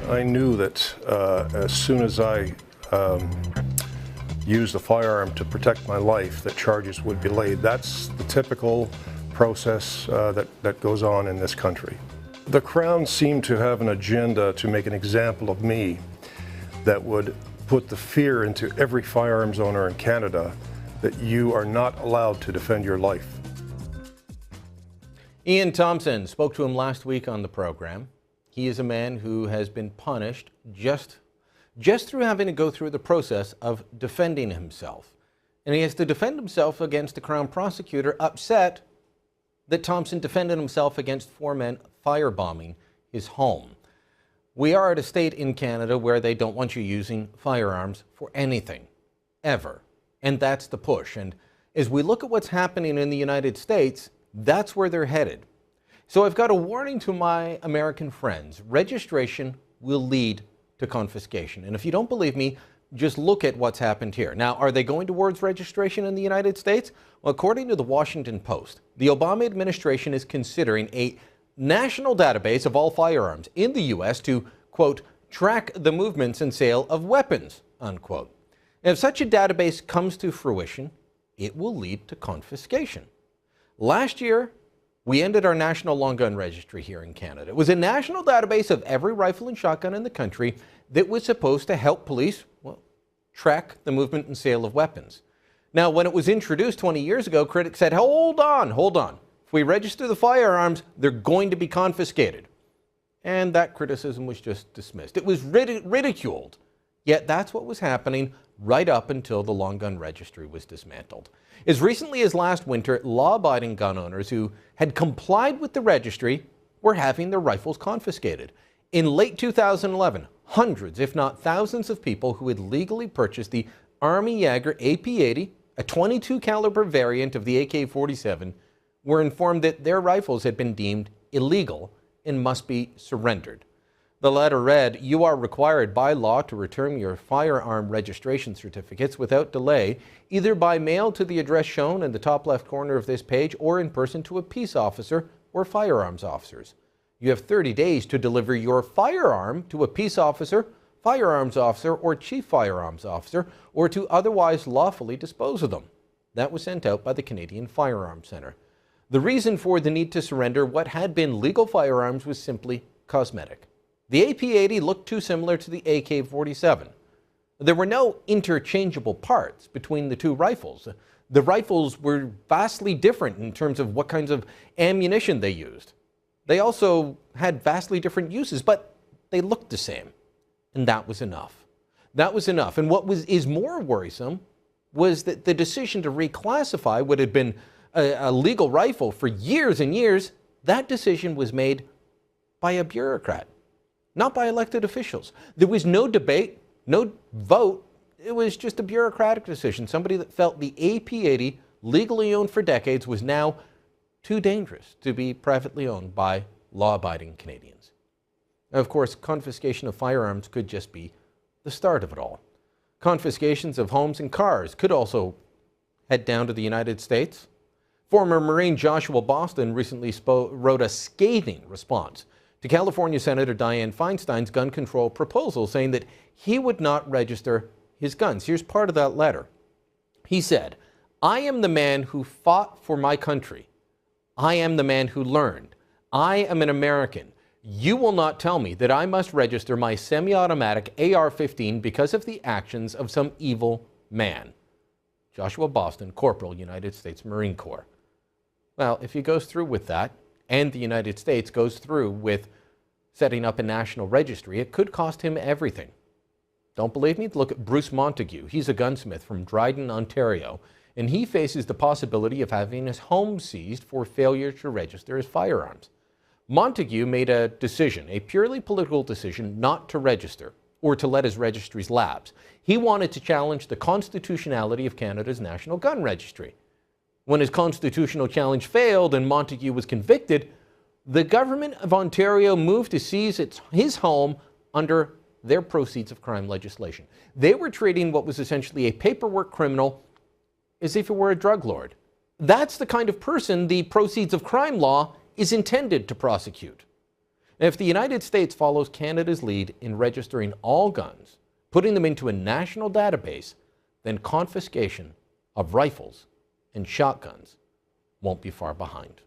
I knew that as soon as I used a firearm to protect my life, that charges would be laid. That's the typical process that goes on in this country. The Crown seemed to have an agenda to make an example of me that would put the fear into every firearms owner in Canada that you are not allowed to defend your life. Ian Thompson spoke to him last week on the program. He is a man who has been punished just through having to go through the process of defending himself. And he has to defend himself against a Crown prosecutor upset that Thompson defended himself against 4 men firebombing his home. We are at a state in Canada where they don't want you using firearms for anything, ever. And that's the push. And as we look at what's happening in the United States, that's where they're headed. So I've got a warning to my American friends. Registration will lead to confiscation. And if you don't believe me, just look at what's happened here. Now, are they going towards registration in the United States? Well, according to the Washington Post, the Obama administration is considering a national database of all firearms in the U.S. to, quote, track the movements and sale of weapons, unquote. And if such a database comes to fruition, it will lead to confiscation. Last year, we ended our national long gun registry here in Canada. It was a national database of every rifle and shotgun in the country that was supposed to help police, well, track the movement and sale of weapons. Now, when it was introduced 20 years ago, critics said, hold on. If we register the firearms, they're going to be confiscated. And that criticism was just dismissed. It was ridiculed. Yet that's what was happening right up until the long gun registry was dismantled. As recently as last winter, law-abiding gun owners who had complied with the registry were having their rifles confiscated. In late 2011, hundreds, if not thousands of people who had legally purchased the Army Jaeger AP-80, a .22 caliber variant of the AK-47, were informed that their rifles had been deemed illegal and must be surrendered. The letter read, "You are required by law to return your firearm registration certificates without delay, either by mail to the address shown in the top left corner of this page or in person to a peace officer or firearms officers. You have 30 days to deliver your firearm to a peace officer, firearms officer, or chief firearms officer, or to otherwise lawfully dispose of them." That was sent out by the Canadian Firearms Centre. The reason for the need to surrender what had been legal firearms was simply cosmetic. The AP-80 looked too similar to the AK-47. There were no interchangeable parts between the two rifles. The rifles were vastly different in terms of what kinds of ammunition they used. They also had vastly different uses, but they looked the same. And that was enough. That was enough. And what is more worrisome was that the decision to reclassify what had been a legal rifle for years and years, that decision was made by a bureaucrat, not by elected officials. There was no debate, no vote. It was just a bureaucratic decision. Somebody that felt the AP-80, legally owned for decades, was now too dangerous to be privately owned by law-abiding Canadians. Now, of course, confiscation of firearms could just be the start of it all. Confiscations of homes and cars could also head down to the United States. Former Marine Joshua Boston recently wrote a scathing response to California Senator Dianne Feinstein's gun control proposal, saying that he would not register his guns. Here's part of that letter. He said, "I am the man who fought for my country. I am the man who learned. I am an American. You will not tell me that I must register my semi-automatic AR-15 because of the actions of some evil man." Joshua Boston, Corporal, United States Marine Corps. Well, if he goes through with that, and the United States goes through with setting up a national registry, it could cost him everything. Don't believe me? Look at Bruce Montague. He's a gunsmith from Dryden, Ontario, and he faces the possibility of having his home seized for failure to register his firearms. Montague made a decision, a purely political decision, not to register or to let his registries lapse. He wanted to challenge the constitutionality of Canada's National Gun Registry. When his constitutional challenge failed and Montague was convicted, the government of Ontario moved to seize his home under their proceeds of crime legislation. They were treating what was essentially a paperwork criminal as if it were a drug lord. That's the kind of person the proceeds of crime law is intended to prosecute. And if the United States follows Canada's lead in registering all guns, putting them into a national database, then confiscation of rifles and shotguns won't be far behind.